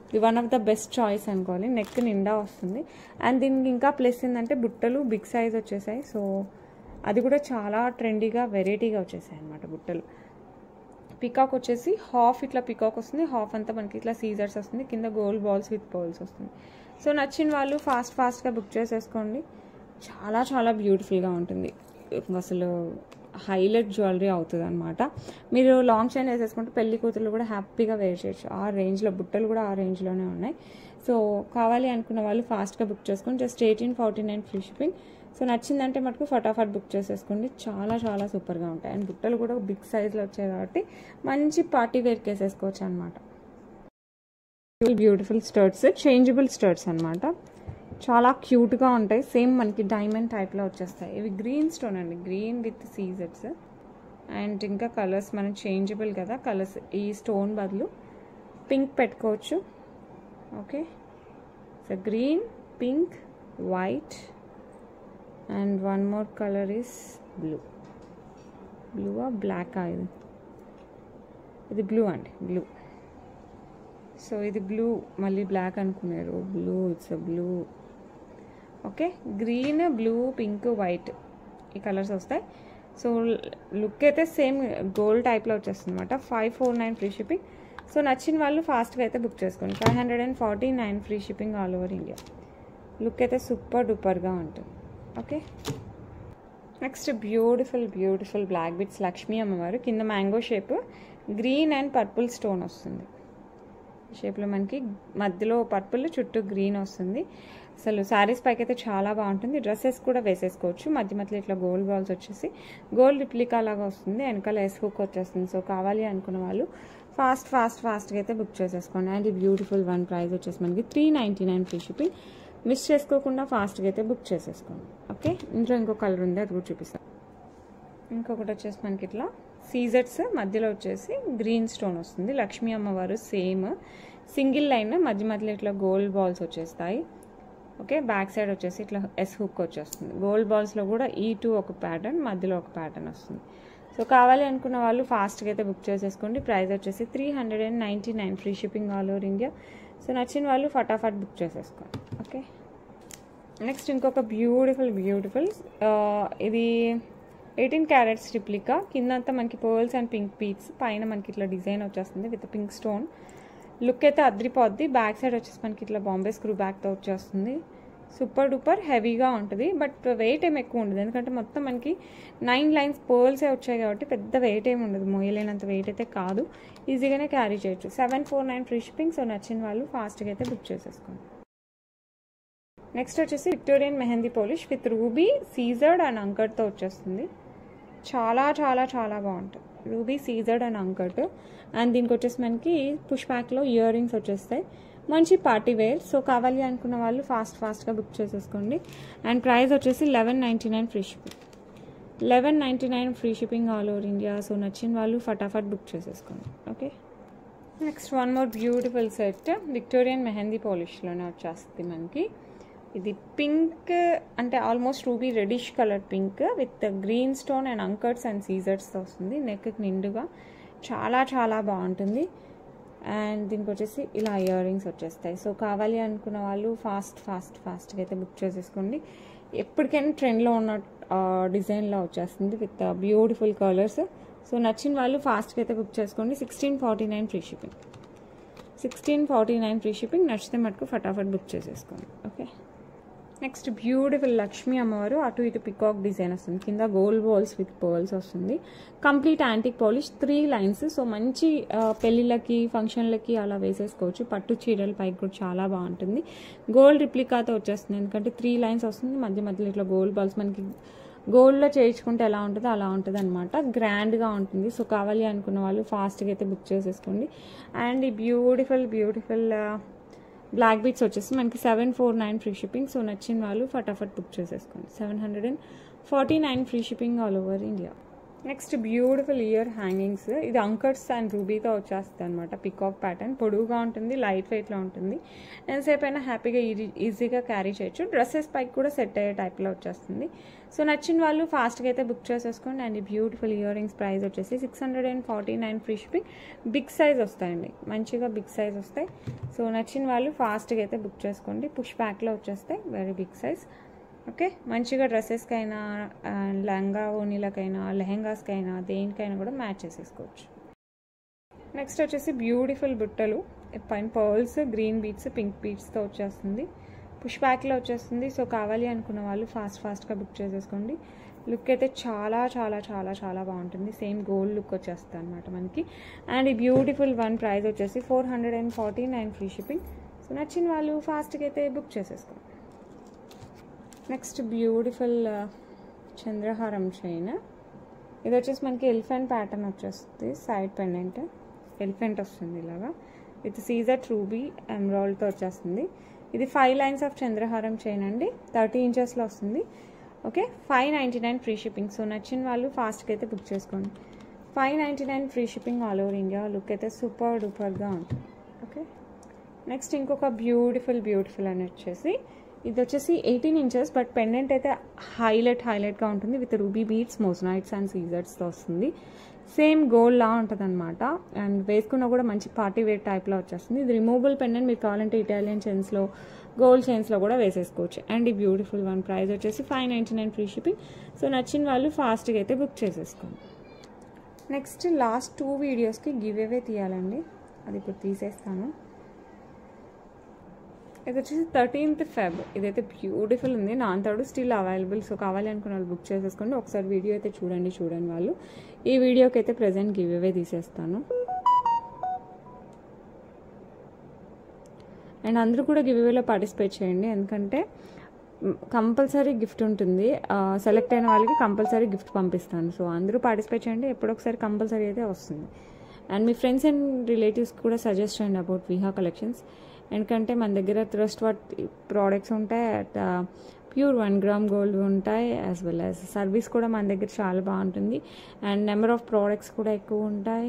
ఇది one of the best choice అనుకోవాలి. నెక్ నిండా వస్తుంది. అండ్ దీనికి ఇంకా ప్లస్ ఏంటంటే బుట్టలు బిగ్ సైజ్ వచ్చేసాయి. సో అది కూడా చాలా ట్రెండీగా వెరైటీగా వచ్చేసాయి అనమాట బుట్టలు. పికాక్ వచ్చేసి హాఫ్ ఇట్లా పికాక్ వస్తుంది, హాఫ్ అంతా మనకి ఇట్లా సీజర్స్ వస్తుంది, కింద గోల్డ్ బాల్స్ విత్ పర్ల్స్ వస్తుంది. సో నచ్చిన వాళ్ళు ఫాస్ట్గా బుక్ చేసేసుకోండి. చాలా చాలా బ్యూటిఫుల్గా ఉంటుంది. అసలు హైలైట్ జ్యువెలరీ అవుతుంది అనమాట. మీరు లాంగ్ చైన్ వేసేసుకుంటే పెళ్లి కూతురు కూడా హ్యాపీగా వేర్ చేయొచ్చు. ఆ రేంజ్లో బుట్టలు కూడా ఆ రేంజ్లోనే ఉన్నాయి. సో కావాలి అనుకున్న వాళ్ళు ఫాస్ట్గా బుక్ చేసుకోండి. Just 1849 free shipping. సో నచ్చిందంటే మటుకు ఫటాఫట్ బుక్ చేసేసుకోండి. చాలా చాలా సూపర్గా ఉంటాయి. అండ్ బుట్టలు కూడా బిగ్ సైజ్లో వచ్చాయి కాబట్టి మంచి పార్టీ వేర్కి వేసేసుకోవచ్చు అనమాట. బ్యూటిఫుల్ స్టర్ట్స్, చేంజబుల్ స్టర్ట్స్ అనమాట. చాలా క్యూట్గా ఉంటాయి. సేమ్ మనకి డైమండ్ టైప్లో వచ్చేస్తాయి. ఇవి గ్రీన్ స్టోన్ అండి, గ్రీన్ విత్ సీజర్స్. అండ్ ఇంకా కలర్స్ మనం చేంజబుల్ కదా, కలర్స్ ఈ స్టోన్ బదులు పింక్ పెట్టుకోవచ్చు. Okay, so green, pink, white and one more colour is blue. బ్లూవా బ్లాకా? ఇది బ్లూ అండి, బ్లూ. సో ఇది బ్లూ, మళ్ళీ బ్లాక్ అనుకున్నారు. Blue, it's blue. Okay, green, blue, pink, white ఈ కలర్స్ వస్తాయి. సో లుక్ అయితే సేమ్ గోల్డ్ టైప్లో వచ్చేస్తుంది అనమాట. 549 ఫ్రీ షిప్పింగ్. సో నచ్చిన వాళ్ళు ఫాస్ట్గా అయితే బుక్ చేసుకోండి. 549 free shipping all over India. Look అయితే సూపర్ డూపర్గా ఉంటుంది. Okay, next beautiful black bits Lakshmi అమ్మవారు. కింద mango shape, green and purple stone వస్తుంది షేప్లో మనకి. మధ్యలో పర్పుల్, చుట్టూ గ్రీన్ వస్తుంది. అసలు శారీస్ పైకి అయితే చాలా బాగుంటుంది. డ్రెస్సెస్ కూడా వేసేసుకోవచ్చు. మధ్యలో ఇట్లా గోల్డ్ బాల్స్ వచ్చేసి గోల్డ్ రిప్లికా లాగా వస్తుంది. వెనకాల ఎస్ హుక్ వచ్చేస్తుంది. సో కావాలి అనుకున్న వాళ్ళు ఫాస్ట్గా అయితే బుక్ చేసేసుకోండి. అండ్ ఈ బ్యూటిఫుల్ వన్ ప్రైస్ వచ్చేసి మనకి 399 ఫ్రీ షిప్పింగ్. మిస్ చేసుకోకుండా ఫాస్ట్గా అయితే బుక్ చేసేసుకోండి. ఓకే, ఇంట్లో ఇంకో కలర్ ఉంది, అది కూడా చూపిస్తాను. ఇంకొకటి వచ్చేసి మనకి ఇట్లా సీజర్స్, మధ్యలో వచ్చేసి గ్రీన్ స్టోన్ వస్తుంది. లక్ష్మీ అమ్మవారు సేమ్ సింగిల్ లైన్, మధ్యలో ఇట్లా గోల్డ్ బాల్స్ వచ్చేస్తాయి. ఓకే, బ్యాక్ సైడ్ వచ్చేసి ఇట్లా ఎస్ హుక్ వచ్చేస్తుంది. గోల్డ్ బాల్స్లో కూడా ఈ2 ఒక ప్యాటర్న్, మధ్యలో ఒక ప్యాటర్న్ వస్తుంది. సో కావాలి అనుకున్న వాళ్ళు ఫాస్ట్గా అయితే బుక్ చేసేసుకోండి. ప్రైస్ వచ్చేసి 399 free shipping all over India. So నచ్చిన వాళ్ళు ఫటాఫట్ బుక్ చేసేసుకోండి. ఓకే, నెక్స్ట్ ఇంకొక బ్యూటిఫుల్ ఇది 18 క్యారెట్స్ రిప్లికా. కిందంతా మనకి పర్ల్స్ అండ్ పింక్ బీడ్స్, పైన మనకి ఇట్లా డిజైన్ వచ్చేస్తుంది విత్ పింక్ స్టోన్. లుక్ అయితే అద్రిపోద్ది. బ్యాక్ సైడ్ వచ్చేసి మనకి ఇట్లా బాంబే స్క్రూ బ్యాక్తో వచ్చేస్తుంది. సూపర్ డూపర్ హెవీగా ఉంటుంది. బట్ వెయిట్ ఏమి ఎక్కువ ఉండదు, ఎందుకంటే మొత్తం మనకి 9 లైన్స్ పర్ల్సే వచ్చాయి కాబట్టి పెద్ద వెయిట్ ఏమి ఉండదు. మోయలేనంత వెయిట్ అయితే కాదు, ఈజీగానే క్యారీ చేయొచ్చు. 749 ఫ్రీ షిప్పింగ్. సో నచ్చిన వాళ్ళు ఫాస్ట్గా అయితే బుక్ చేసేసుకోండి. నెక్స్ట్ వచ్చేసి Victorian mehndi polish with ruby, సీజర్డ్ అండ్ అంకర్తో వచ్చేస్తుంది. చాలా చాలా చాలా బాగుంటుంది. రూబీ, సీజర్డ్ అండ్ అంకర్ట్. అండ్ దీనికి వచ్చేసి మనకి పుష్ బ్యాక్లో ఇయర్ రింగ్స్ వచ్చేస్తాయి. మంచి పార్టీ వేర్. సో కావాలి అనుకున్న వాళ్ళు ఫాస్ట్గా బుక్ చేసేసుకోండి. అండ్ ప్రైస్ వచ్చేసి 1199 free shipping. 1199 free shipping all over India. So నచ్చిన వాళ్ళు ఫటాఫట్ బుక్ చేసేసుకోండి. Okay, next one more beautiful set Victorian mehndi పాలిష్లోనే వచ్చేస్తుంది మనకి. ఇది పింక్ అంటే almost ruby reddish colour pink with green stone and anchors and సీజర్స్తో వస్తుంది. నెక్కి నిండుగా చాలా చాలా బాగుంటుంది. అండ్ దీనికి వచ్చేసి ఇలా ఇయర్ రింగ్స్ వచ్చేస్తాయి. సో కావాలి అనుకున్న వాళ్ళు ఫాస్ట్గా అయితే బుక్ చేసేసుకోండి. ఎప్పటికైనా ట్రెండ్లో ఉన్న డిజైన్లో వచ్చేస్తుంది విత్ బ్యూటిఫుల్ కలర్స్. సో నచ్చిన వాళ్ళు ఫాస్ట్గా అయితే బుక్ చేసుకోండి. 1649 ఫ్రీ షిప్పింగ్. 1649 free shipping. నచ్చితే మటుకు ఫటాఫట్ బుక్ చేసేసుకోండి. ఓకే, నెక్స్ట్ బ్యూటిఫుల్ లక్ష్మీ అమ్మవారు అటు ఇటు పికాక్ డిజైన్ వస్తుంది. కింద గోల్డ్ బాల్స్ విత్ పర్ల్స్ వస్తుంది. Complete antique polish 3 lines. So మంచి పెళ్ళిళ్ళకి ఫంక్షన్లకి అలా వేసేసుకోవచ్చు. పట్టు చీరల పైకి కూడా చాలా బాగుంటుంది. గోల్డ్ రిప్లికాతో వచ్చేస్తుంది ఎందుకంటే 3 లైన్స్ వస్తుంది. మధ్యలో ఇట్లా గోల్డ్ బాల్స్ మనకి గోల్డ్లో చేయించుకుంటే ఎలా ఉంటుందో అలా ఉంటుంది అనమాట. గ్రాండ్గా ఉంటుంది. సో కావాలి అనుకున్న వాళ్ళు ఫాస్ట్గా అయితే బుక్ చేసేసుకోండి. అండ్ ఈ బ్యూటిఫుల్ బ్లాక్ బీట్స్ వచ్చేసి మనకి 749 ఫ్రీ షిప్పింగ్. సో నచ్చిన వాళ్ళు ఫటాఫట్ బుక్ చేసేసుకోండి. 749 free shipping all over India. Next beautiful ear hangings. ఇది అంకర్స్ అండ్ రూబీతో వచ్చేస్తుంది అనమాట. పికాక్ ప్యాటర్న్ పొడుగుగా ఉంటుంది, లైట్ వెయిట్లో ఉంటుంది. ఎంతసేపు అయినా హ్యాపీగా ఈజీగా క్యారీ చేయొచ్చు. డ్రెస్సెస్ పైకి కూడా సెట్ అయ్యే టైప్లో వచ్చేస్తుంది. సో నచ్చిన వాళ్ళు ఫాస్ట్గా అయితే బుక్ చేసేసుకోండి. అండ్ ఈ బ్యూటిఫుల్ ఇయర్ రింగ్స్ ప్రైస్ వచ్చేసి 649 ఫ్రీ షిప్పింగ్. బిగ్ సైజ్ వస్తాయండి, మంచిగా బిగ్ సైజ్ వస్తాయి. సో నచ్చిన వాళ్ళు ఫాస్ట్గా అయితే బుక్ చేసుకోండి. పుష్ బ్యాక్లో వచ్చేస్తాయి, వెరీ బిగ్ సైజ్. ఓకే, మంచిగా డ్రెస్సెస్కైనా లంగా ఓనీలకైనా లెహెంగాస్కైనా దేనికైనా కూడా మ్యాచ్ చేసేసుకోవచ్చు. నెక్స్ట్ వచ్చేసి బ్యూటిఫుల్ బుట్టలు పైన పర్ల్స్, గ్రీన్ బీట్స్, పింక్ బీట్స్తో వచ్చేస్తుంది. పుష్ బ్యాక్లో వచ్చేస్తుంది. సో కావాలి అనుకున్న వాళ్ళు ఫాస్ట్గా బుక్ చేసేసుకోండి. లుక్ అయితే చాలా చాలా చాలా చాలా బాగుంటుంది. సేమ్ గోల్డ్ లుక్ వచ్చేస్తుంది అనమాట మనకి. అండ్ ఈ బ్యూటిఫుల్ వన్ ప్రైస్ వచ్చేసి 449 ఫ్రీ షిప్పింగ్. సో నచ్చిన వాళ్ళు ఫాస్ట్గా అయితే బుక్ చేసేసుకోండి. నెక్స్ట్ బ్యూటిఫుల్ చంద్రహారం చైన్. ఇది వచ్చేసి మనకి ఎలిఫెంట్ ప్యాటర్న్ వచ్చేస్తుంది. సైడ్ పెండెంట్ ఎలిఫెంట్ వస్తుంది ఇలాగా విత్ సీజర్ రూబీ ఎమరాల్డ్తో వచ్చేస్తుంది. ఇది 5 లైన్స్ ఆఫ్ చంద్రహారం చైన్ అండి. 30 ఇంచెస్లో వస్తుంది. Okay, 599 free shipping. సో నచ్చిన వాళ్ళు ఫాస్ట్గా అయితే బుక్ చేసుకోండి. 599 free shipping all over India. Look అయితే సూపర్ డూపర్గా ఉంటుంది. ఓకే, నెక్స్ట్ ఇంకొక బ్యూటిఫుల్ అని వచ్చేసి ఇది వచ్చేసి 18 ఇంచెస్ బట్ పెండెంట్ అయితే హైలైట్గా ఉంటుంది with ruby beads, moissanites and సీజర్స్తో వస్తుంది. సేమ్ గోల్డ్ లా ఉంటుంది అనమాట. అండ్ వేసుకున్నా కూడా మంచి పార్టీ వేర్ టైప్లో వచ్చేస్తుంది. ఇది రిమూవబుల్ పెండెంట్. మీరు కావాలంటే ఇటాలియన్ చైన్స్లో గోల్డ్ చైన్స్లో కూడా వేసేసుకోవచ్చు. అండ్ ఈ బ్యూటిఫుల్ వన్ ప్రైస్ వచ్చేసి 599 ఫ్రీ షిప్పింగ్. సో నచ్చిన వాళ్ళు ఫాస్ట్గా అయితే బుక్ చేసేసుకోండి. నెక్స్ట్ లాస్ట్ 2 వీడియోస్కి గివ్ అవే తీయాలండి, అది ఇప్పుడు తీసేస్తాను. ఇది వచ్చేసి 13th Feb. ఇదైతే బ్యూటిఫుల్ ఉంది. నాంతాడు స్టిల్ అవైలబుల్. సో కావాలి అనుకున్న వాళ్ళు బుక్ చేసేసుకోండి. ఒకసారి వీడియో అయితే చూడండి వాళ్ళు. ఈ వీడియోకి అయితే ప్రెజెంట్ గివ్ అవే తీసేస్తాను. అండ్ అందరూ కూడా గివ్ అవేలో పార్టిసిపేట్ చేయండి ఎందుకంటే కంపల్సరీ గిఫ్ట్ ఉంటుంది. సెలెక్ట్ అయిన వాళ్ళకి కంపల్సరీ గిఫ్ట్ పంపిస్తాను. సో అందరూ పార్టిసిపేట్ చేయండి, ఎప్పుడొకసారి కంపల్సరీ అయితే వస్తుంది. And me friends and relatives కూడా సజెస్ట్ చేయండి అబౌట్ విహా కలెక్షన్స్. ఎందుకంటే మన దగ్గర ట్రస్ట్ వర్తీ ప్రోడక్ట్స్ ఉంటాయి, ప్యూర్ 1 గ్రామ్ గోల్డ్ ఉంటాయి, యాజ్ వెల్ యాజ్ సర్వీస్ కూడా మన దగ్గర చాలా బాగుంటుంది. అండ్ నెంబర్ ఆఫ్ ప్రోడక్ట్స్ కూడా ఎక్కువ ఉంటాయి.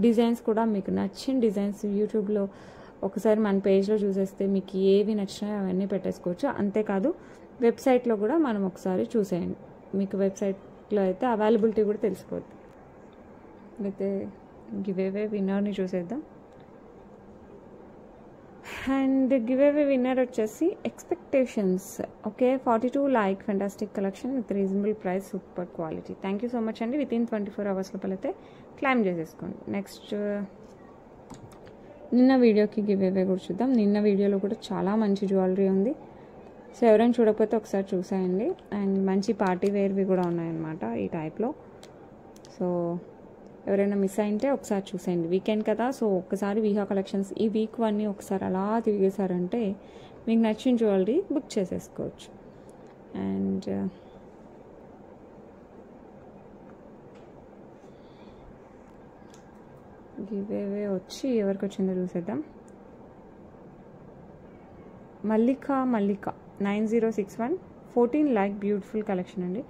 డిజైన్స్ కూడా మీకు నచ్చిన డిజైన్స్ యూట్యూబ్లో ఒకసారి మన పేజ్లో చూసేస్తే మీకు ఏవి నచ్చినాయో అవన్నీ పెట్టేసుకోవచ్చు. అంతేకాదు వెబ్సైట్లో కూడా మనం ఒకసారి చూసేయండి, మీకు వెబ్సైట్లో అయితే అవైలబిలిటీ కూడా తెలిసిపోతుంది. అయితే గివ్ అవే విన్నర్ని చూసేద్దాం. అండ్ గివ్ అవే విన్నర్ వచ్చేసి expectations. Okay, 42 like fantastic collection with reasonable price, super quality. Thank you so much అండి. వితిన్ 24 అవర్స్ లోపల అయితే క్లైమ్ చేసేసుకోండి. నెక్స్ట్ నిన్న వీడియోకి గివ్ అవే కూడా చూద్దాం. నిన్న వీడియోలో కూడా చాలా మంచి జ్యువెలరీ ఉంది. సో ఎవరైనా చూడకపోతే ఒకసారి చూసేయండి. అండ్ మంచి పార్టీ వేర్వి కూడా ఉన్నాయన్నమాట ఈ టైప్లో. సో ఎవరైనా మిస్ అయింటే ఒకసారి చూసేయండి. వీకెండ్ కదా, సో ఒక్కసారి విహా కలెక్షన్స్ ఈ వీక్ 1 ఒకసారి అలా తిరిగేశారంటే మీకు నచ్చిన జ్యువెలరీ బుక్ చేసేసుకోవచ్చు. అండ్ గివ్ అవే వచ్చి ఎవరికి వచ్చిందో చూసేద్దాం. మల్లిక 9061 14 లైక్ బ్యూటిఫుల్ కలెక్షన్ అండి.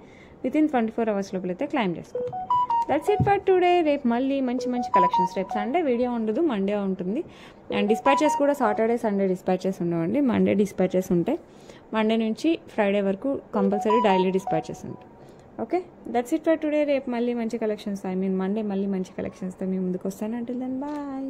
వితిన్ 24 అవర్స్ లోపల అయితే క్లైమ్ చేసుకోండి. That's it for today. రేపు మళ్ళీ మంచి మంచి కలెక్షన్స్. రేపు సండే వీడియో ఉండదు, మండే ఉంటుంది. అండ్ డిస్పాచెస్ కూడా సాటర్డే సండే డిస్పాచెస్ ఉండవండి, మండే డిస్పాచెస్ ఉంటాయి. మండే నుంచి ఫ్రైడే వరకు కంపల్సరీ డైలీ డిస్పాచెస్ ఉంటాయి. Okay, that's it for today. రేపు మళ్ళీ మంచి కలెక్షన్స్, మండే మళ్ళీ మంచి కలెక్షన్స్తో మీ ముందుకు వస్తాను. Until then bye.